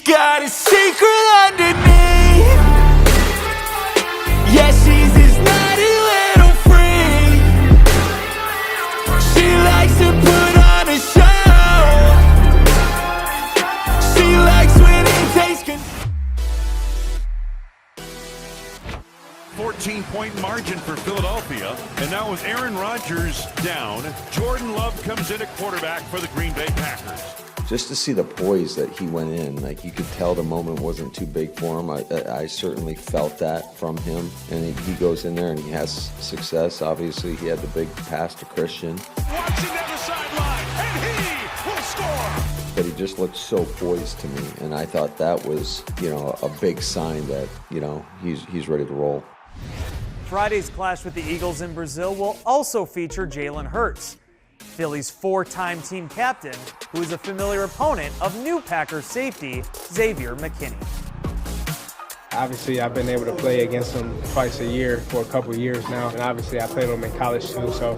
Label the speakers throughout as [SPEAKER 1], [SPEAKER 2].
[SPEAKER 1] got a secret underneath. Yeah, she's this naughty little freak. She likes to put on a show. She likes when it takes control.
[SPEAKER 2] 14-point margin for Philadelphia. And now with Aaron Rodgers down, Jordan Love comes in at quarterback for the Green Bay Packers.
[SPEAKER 3] Just to see the poise that he went in, like you could tell the moment wasn't too big for him. I certainly felt that from him. And he goes in there and he has success. Obviously, he had the big pass to Christian.
[SPEAKER 2] Watching down the sideline, and he will score.
[SPEAKER 3] But he just looked so poised to me. And I thought that was, a big sign that, he's ready to roll.
[SPEAKER 4] Friday's clash with the Eagles in Brazil will also feature Jalen Hurts, Philly's four-time team captain, who is a familiar opponent of new Packers safety Xavier McKinney.
[SPEAKER 5] Obviously, I've been able to play against him twice a year for a couple of years now, and obviously I played him in college too, so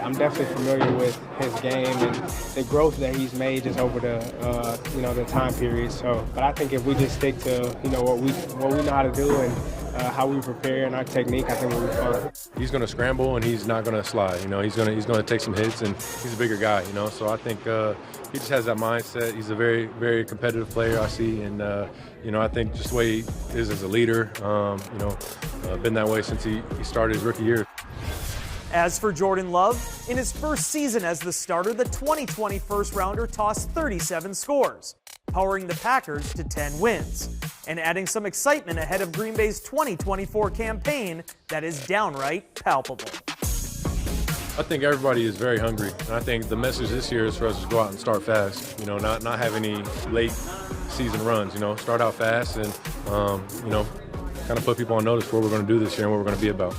[SPEAKER 5] I'm definitely familiar with his game and the growth that he's made just over the time period. So, but I think if we just stick to what we know how to do and how we prepare and our technique, I think we'll be fine.
[SPEAKER 6] He's going to scramble and he's not going to slide. He's going to take some hits, and he's a bigger guy. So I think he just has that mindset. He's a very, very competitive player, I see, and I think just the way he is as a leader, been that way since he started his rookie year.
[SPEAKER 4] As for Jordan Love, in his first season as the starter, the 2020 first-rounder tossed 37 scores, powering the Packers to 10 wins, and adding some excitement ahead of Green Bay's 2024 campaign that is downright palpable.
[SPEAKER 6] I think everybody is very hungry, and I think the message this year is for us to go out and start fast. Not have any late season runs. Start out fast and kind of put people on notice what we're going to do this year and what we're going to be about.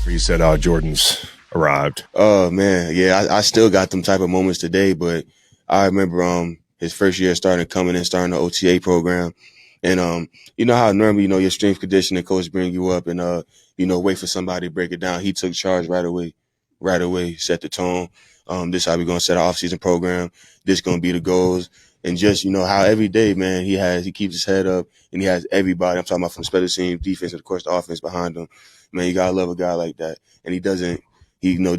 [SPEAKER 7] You said Jordan's arrived.
[SPEAKER 8] Oh man, yeah, I still got them type of moments today, but I remember his first year starting the OTA program, and you know how normally your strength conditioning coach bring you up and wait for somebody to break it down. He took charge right away, set the tone. This is how we're gonna set our off-season program. This gonna be the goals, and just how every day, man, he keeps his head up and he has everybody. I'm talking about from special teams, defense, and of course the offense behind him. Man, you gotta love a guy like that, and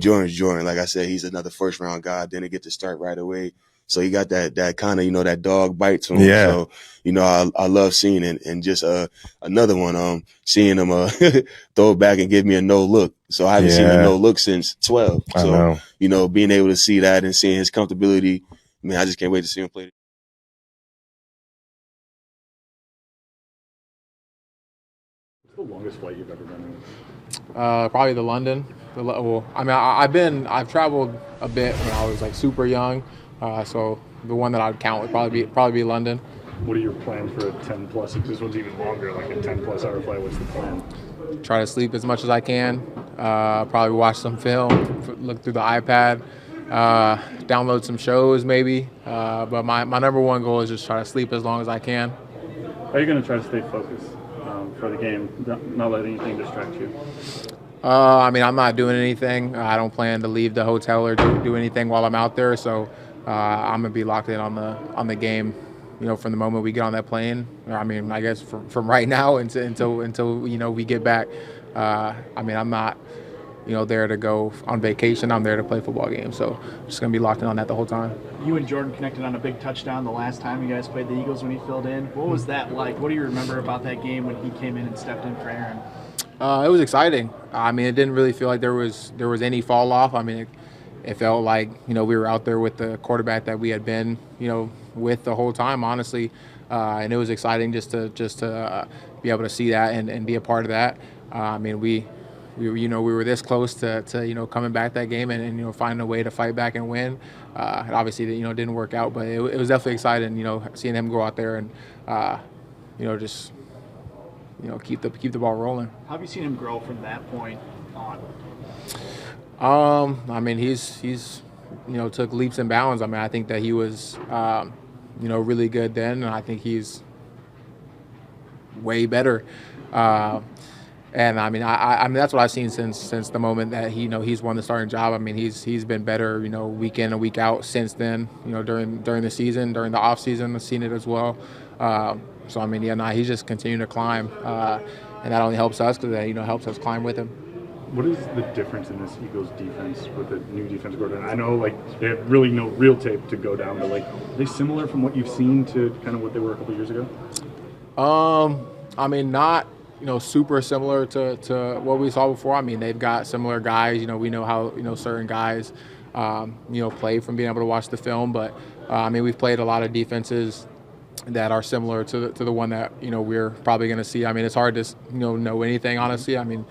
[SPEAKER 8] Jordan's Jordan. Like I said, he's another first-round guy. Didn't get to start right away. So he got that kind of, that dog bite to him.
[SPEAKER 7] Yeah.
[SPEAKER 8] So, I love seeing it. And just another one, seeing him throw it back and give me a no look. So I haven't seen a no look since 12. So, being able to see that and seeing his comfortability, man, I just can't wait to see him play.
[SPEAKER 9] What's the longest flight you've ever been
[SPEAKER 5] on? Probably the London. I've traveled a bit when I was super young. So the one that I'd count would probably be London.
[SPEAKER 9] What are your plans for a 10+? If this one's even longer, like a 10+ hour flight, what's the plan?
[SPEAKER 5] Try to sleep as much as I can. Probably watch some film, look through the iPad, download some shows maybe. But my number one goal is just try to sleep as long as I can.
[SPEAKER 9] How are you going to try to stay focused for the game, not let anything distract you?
[SPEAKER 5] I'm not doing anything. I don't plan to leave the hotel or do anything while I'm out there. So I'm gonna be locked in on the game, from the moment we get on that plane. I guess from right now until we get back. I'm not there to go on vacation. I'm there to play football games. So I'm just gonna be locked in on that the whole time.
[SPEAKER 10] You and Jordan connected on a big touchdown the last time you guys played the Eagles when he filled in. What was that like? What do you remember about that game when he came in and stepped in for Aaron?
[SPEAKER 5] It was exciting. It didn't really feel like there was any fall off. It felt like we were out there with the quarterback that we had been with the whole time, honestly, and it was exciting just to be able to see that and be a part of that. We were this close to coming back that game and finding a way to fight back and win. And obviously it didn't work out, but it was definitely exciting. Seeing him go out there and just keep the ball rolling.
[SPEAKER 10] How have you seen him grow from that point on?
[SPEAKER 5] He's took leaps and bounds. I think that he was really good then, and I think he's way better. And I mean, I mean that's what I've seen since the moment that he's won the starting job. I mean, he's been better, week in and week out since then. During the season, during the off season, I've seen it as well. So I mean, he's just continuing to climb, and that only helps us because that helps us climb with him.
[SPEAKER 9] What is the difference in this Eagles defense with the new defense coordinator? I know they have really no real tape to go down, but are they similar from what you've seen to kind of what they were a couple years ago?
[SPEAKER 5] I mean, not super similar to what we saw before. I mean, they've got similar guys. We know how certain guys play from being able to watch the film. But I mean, we've played a lot of defenses that are similar to the one that we're probably going to see. I mean, it's hard to know anything honestly. I mean,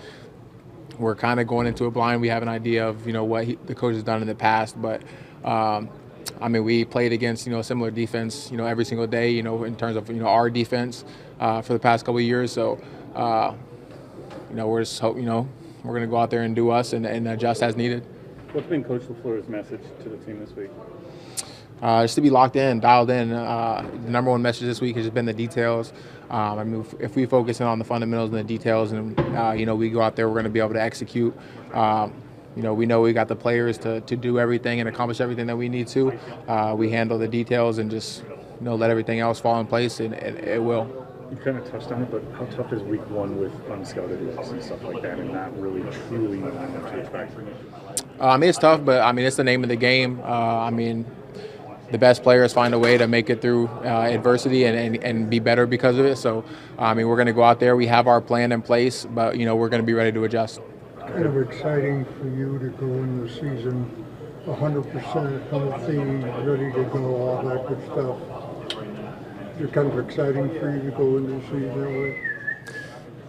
[SPEAKER 5] we're kind of going into it blind. We have an idea of what the coach has done in the past, but I mean, we played against a similar defense every single day in terms of our defense for the past couple of years. So we're just hope we're going to go out there and do us and adjust as needed.
[SPEAKER 9] What's been Coach LaFleur's message to the team this week?
[SPEAKER 5] Just to be locked in, dialed in. The number one message this week has just been the details. I mean, if we focus in on the fundamentals and the details, and we go out there, we're going to be able to execute. We know we got the players to do everything and accomplish everything that we need to. We handle the details and just let everything else fall in place, and it will.
[SPEAKER 9] You kind of touched on it, but how tough is week one with unscouted rookies and stuff like that, and not really truly knowing what to expect?
[SPEAKER 5] I mean, it's tough, but I mean, it's the name of the game. I mean, the best players find a way to make it through adversity and be better because of it. So, I mean, we're going to go out there. We have our plan in place, but, we're going to be ready to adjust.
[SPEAKER 11] Kind of exciting for you to go in the season 100% healthy, ready to go, all that good stuff. It's kind of exciting for you to go into the season that way?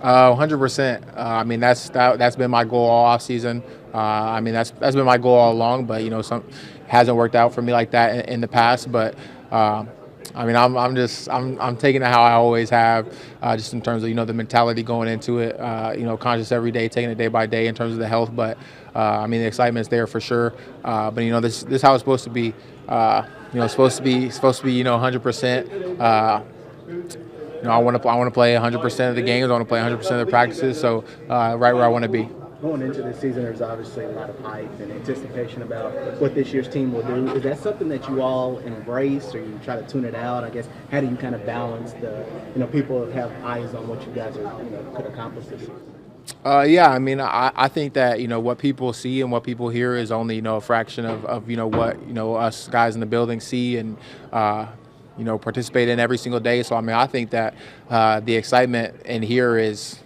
[SPEAKER 5] 100%. I mean, that's been my goal all off season. I mean, that's been my goal all along, but some hasn't worked out for me like that in the past. But I mean, I'm taking it how I always have, just in terms of the mentality going into it. Conscious every day, taking it day by day in terms of the health. But I mean, the excitement's there for sure. But this is how it's supposed to be. Supposed to be 100%. I want to play 100% of the games. I want to play 100% of the practices. So right where I want to be.
[SPEAKER 12] Going into this season, there's obviously a lot of hype and anticipation about what this year's team will do. Is that something that you all embrace, or you try to tune it out? I guess, how do you kind of balance the, people have eyes on what you guys are, could accomplish this season?
[SPEAKER 5] Yeah, I mean, I think that what people see and what people hear is only a fraction of what us guys in the building see and participate in every single day. So I mean, I think that the excitement in here is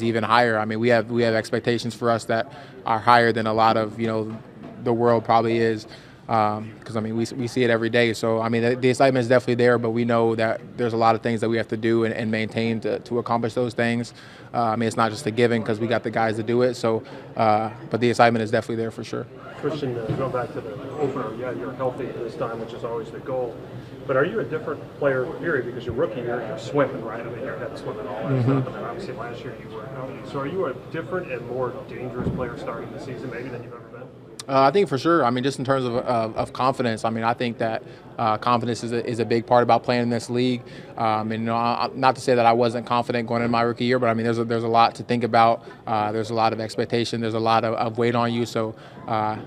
[SPEAKER 5] even higher. I mean, we have expectations for us that are higher than a lot of the world probably is, because I mean we see it every day. So I mean the excitement is definitely there, but we know that there's a lot of things that we have to do and maintain to accomplish those things. I mean, it's not just a given because we got the guys to do it. So, but the excitement is definitely there for sure.
[SPEAKER 13] Christian, going back to the opener, yeah, you're healthy this time, which is always the goal. But are you a different player, period? Because your rookie year, you're swimming, right? I mean, you're head swimming all that stuff. And then obviously last year you were healthy. So are you a different and more dangerous player starting the season maybe than you've ever been?
[SPEAKER 5] I think for sure. I mean, just in terms of confidence. I mean, I think that confidence is a big part about playing in this league. And not to say that I wasn't confident going into my rookie year, but I mean, there's a lot to think about. There's a lot of expectation. There's a lot of weight on you. So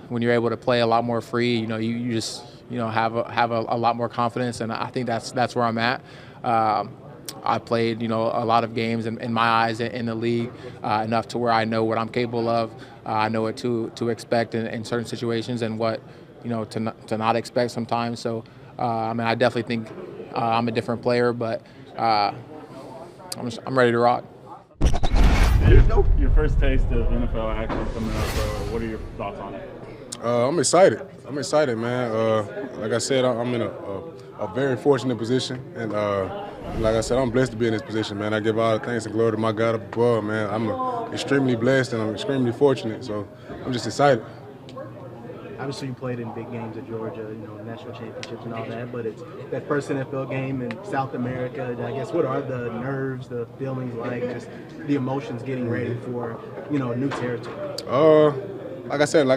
[SPEAKER 5] when you're able to play a lot more free, you just have a lot more confidence, and I think that's where I'm at. I played, a lot of games in my eyes in the league enough to where I know what I'm capable of. I know what to expect in certain situations and what, to not expect sometimes. So, I mean, I definitely think I'm a different player, but I'm ready to rock.
[SPEAKER 9] Your first taste of NFL action coming up, what are your thoughts on it?
[SPEAKER 14] I'm excited. I'm excited, man. Like I said, I'm in a very fortunate position, and like I said, I'm blessed to be in this position, man. I give all the thanks and glory to my God above, man. I'm extremely blessed and I'm extremely fortunate, so I'm just excited.
[SPEAKER 12] Obviously, you played in big games at Georgia, national championships and all that, but it's that first NFL game in South America. I guess, what are the nerves, the feelings like, just the emotions getting ready for, new territory?
[SPEAKER 14] Like I said,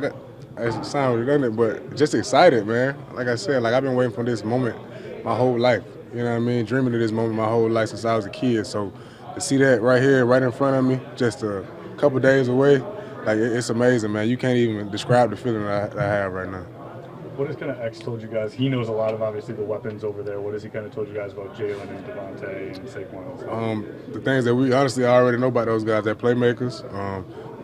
[SPEAKER 14] it sounds redundant, but just excited, man. Like I said, I've been waiting for this moment my whole life. You know what I mean? Dreaming of this moment my whole life since I was a kid. So to see that right here, right in front of me, just a couple days away, like it's amazing, man. You can't even describe the feeling that I have right now.
[SPEAKER 9] What has kind of X told you guys? He knows a lot of obviously the weapons over there. What has he kind of told you guys about Jalen and Devontae and Saquon?
[SPEAKER 14] The things that we honestly already know about those guys, they're playmakers.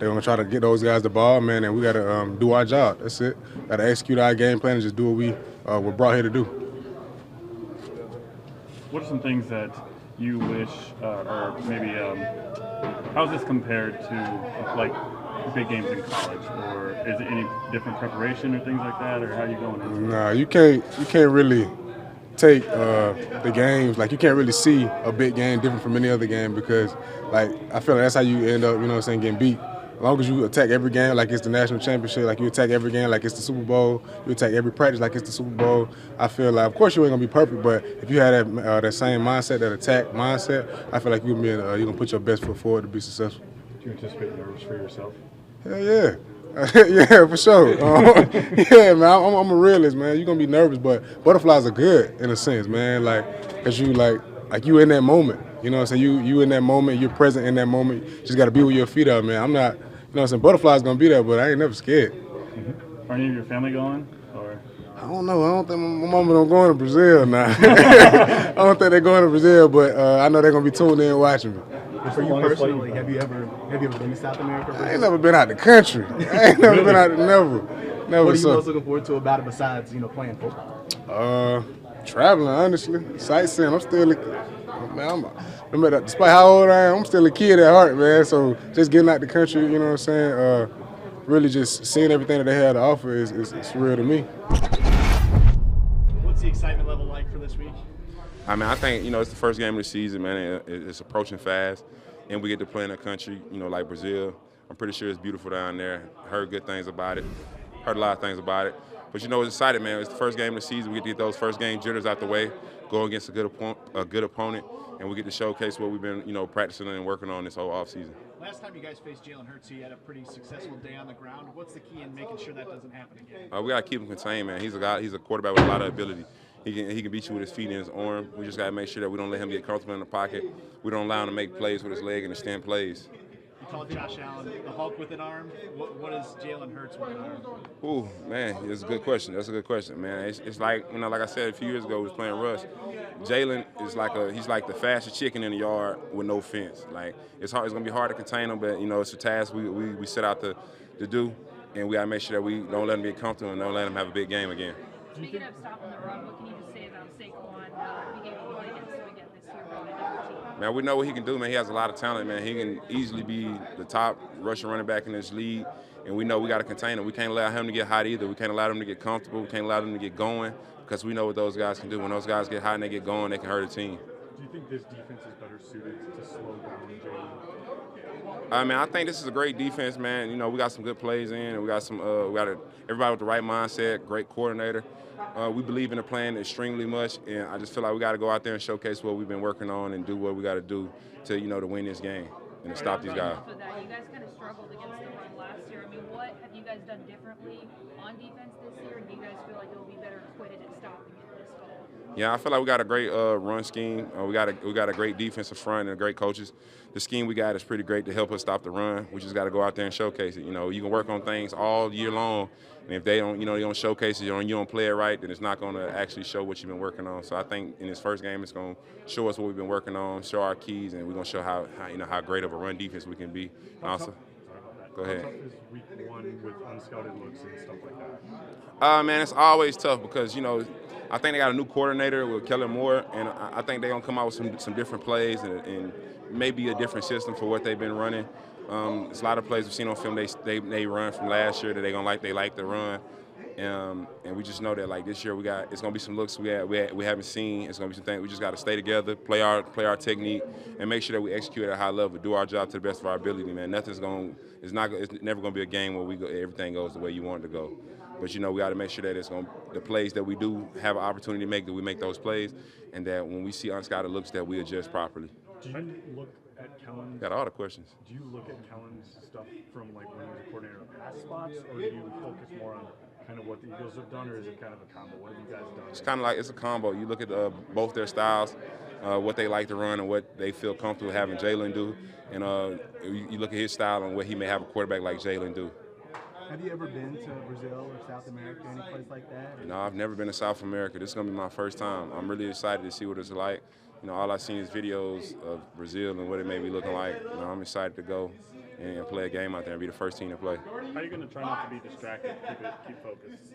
[SPEAKER 14] They're gonna try to get those guys the ball, man, and we gotta do our job. That's it. Gotta execute our game plan and just do what we were brought here to do.
[SPEAKER 9] What are some things that you wish, or maybe how's this compared to like big games in college, or is it any different preparation or things like that, or how are you going into it?
[SPEAKER 14] Nah, you can't really take the games, like you can't really see a big game different from any other game because like I feel like that's how you end up, you know what I'm saying, getting beat. As long as you attack every game like it's the national championship, like you attack every game like it's the Super Bowl, you attack every practice like it's the Super Bowl, I feel like, of course you ain't gonna be perfect, but if you have that same mindset, that attack mindset, I feel like you're gonna put your best foot forward to be successful.
[SPEAKER 9] Do you anticipate nerves for yourself?
[SPEAKER 14] Hell yeah. Yeah, for sure. Yeah, man, I'm a realist, man. You're going to be nervous, but butterflies are good in a sense, man. Like, because you, like you in that moment. You know what I'm saying? You in that moment. You're present in that moment. You just got to be with your feet up, man. I'm not, you know what I'm saying? Butterflies going to be there, but I ain't never scared.
[SPEAKER 9] Are any of your family going? Or?
[SPEAKER 14] I don't know. I don't think my mama don't go to Brazil now. I don't think they're going to Brazil, but I know they're going to be tuned in watching me.
[SPEAKER 12] For you personally, have you ever been to South America?
[SPEAKER 14] I ain't never been out the country. I ain't never been out. Never.
[SPEAKER 12] What are you most looking forward to about it besides playing football?
[SPEAKER 14] Traveling, honestly, sightseeing. I'm still, man. No matter despite how old I am, I'm still a kid at heart, man. So just getting out the country, you know what I'm saying? Really just seeing everything that they have to offer is real to me.
[SPEAKER 10] What's the excitement level like for this week?
[SPEAKER 15] I mean, I think, it's the first game of the season, man. It's approaching fast, and we get to play in a country, like Brazil. I'm pretty sure it's beautiful down there. Heard good things about it. Heard a lot of things about it. But, it's exciting, man. It's the first game of the season. We get to get those first game jitters out the way, go against a good opponent, and we get to showcase what we've been, practicing and working on this whole offseason.
[SPEAKER 10] Last time you guys faced Jalen Hurts, he had a pretty successful day on the ground. What's the key in making sure that doesn't happen again?
[SPEAKER 15] We got to keep him contained, man. He's a quarterback with a lot of ability. He can beat you with his feet and his arm. We just got to make sure that we don't let him get comfortable in the pocket. We don't allow him to make plays with his leg and extend plays.
[SPEAKER 10] You called Josh Allen the Hulk with an arm. What is Jalen Hurts with an arm?
[SPEAKER 15] Ooh, man, that's a good question. That's a good question, man. It's like, like I said a few years ago, we was playing Russ. Jalen is he's like the fastest chicken in the yard with no fence. Like, it's hard. It's gonna be hard to contain him, but it's a task we set out to do, and we gotta make sure that we don't let him get comfortable and don't let him have a big game again.
[SPEAKER 16] Speaking of stopping the run, what can you just say about Saquon being able to play against him again this year on a different team?
[SPEAKER 15] Man, we know what he can do, man. He has a lot of talent, man. He can easily be the top rushing running back in this league, and we know we got to contain him. We can't allow him to get hot either. We can't allow him to get comfortable. We can't allow them to get going because we know what those guys can do. When those guys get hot and they get going, they can hurt a team.
[SPEAKER 9] Do you think this defense is better suited to slow down Jalen?
[SPEAKER 15] I mean, I think this is a great defense, man. We got some good plays in, and we got everybody with the right mindset, great coordinator. We believe in the plan extremely much, and I just feel like we got to go out there and showcase what we've been working on and do what we got to do to, to win this game and to stop these guys.
[SPEAKER 16] You guys kind of struggled against the run last year. I mean, what have you guys done differently on defense this year? And do you guys feel like you'll be better equipped at stopping it this fall?
[SPEAKER 15] Yeah, I feel like we got a great run scheme. We got a great defensive front and great coaches. The scheme we got is pretty great to help us stop the run. We just got to go out there and showcase it. You can work on things all year long, and if they don't, they don't showcase it, you don't play it right, then it's not going to actually show what you've been working on. So I think in this first game, it's going to show us what we've been working on, show our keys, and we're going to show how great of a run defense we can be. Also, go ahead.
[SPEAKER 9] How tough is week one with unscouted looks and stuff like that?
[SPEAKER 15] Man, it's always tough because I think they got a new coordinator with Kellen Moore, and I think they're going to come out with some different plays and maybe a different system for what they've been running. It's a lot of plays we've seen on film they run from last year that they like to run, and we just know that like this year it's going to be some looks we haven't seen. It's going to be some things we just got to stay together, play our technique, and make sure that we execute at a high level, do our job to the best of our ability. Man, it's never going to be a game where everything goes the way you want it to go. But we got to make sure that the plays that we do have an opportunity to make, that we make those plays, and that when we see unscouted looks, that we adjust properly.
[SPEAKER 9] Do you look at Kellen's?
[SPEAKER 15] Got all the questions.
[SPEAKER 9] Do you look at Kellen's stuff from like when he was a coordinator of pass spots, or do you focus more on kind of what the Eagles have done, or is it kind of a combo? What have you guys done?
[SPEAKER 15] It's kind of like it's a combo. You look at both their styles. what they like to run and what they feel comfortable having Jalen do. And you look at his style and what he may have a quarterback like Jalen do.
[SPEAKER 12] Have you ever been to Brazil or South America, any place like that?
[SPEAKER 15] No, I've never been to South America. This is going to be my first time. I'm really excited to see what it's like. All I've seen is videos of Brazil and what it may be looking like. I'm excited to go and play a game out there and be the first team to play.
[SPEAKER 9] How are you going to try not to be distracted, keep focused?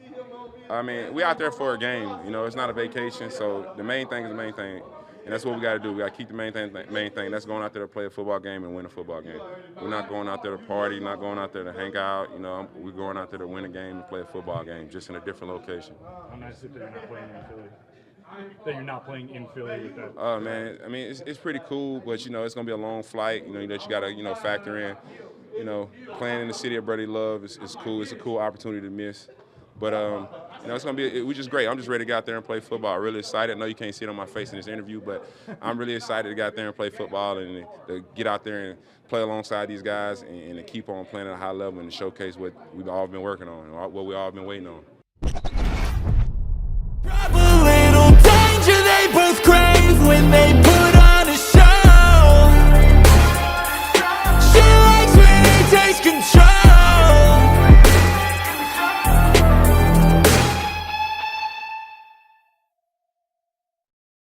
[SPEAKER 15] I mean, we out there for a game. It's not a vacation, so the main thing is the main thing. And that's what we got to do. We got to keep the main thing. That's going out there to play a football game and win a football game. We're not going out there to party, not going out there to hang out. We're going out there to win a game and play a football game, just in a different location.
[SPEAKER 9] How nice is it that you're not playing in Philly? That you're not playing in Philly with that?
[SPEAKER 15] Oh, man. I mean, it's pretty cool, but, it's going to be a long flight, that you got to, factor in. Playing in the city of brotherly love is cool. It's a cool opportunity to miss. But, it's going to be we're just great. I'm just ready to get out there and play football. I'm really excited. I know you can't see it on my face in this interview, but I'm really excited to get out there and play football and to get out there and play alongside these guys and to keep on playing at a high level and to showcase what we've all been working on and what we've all been waiting on.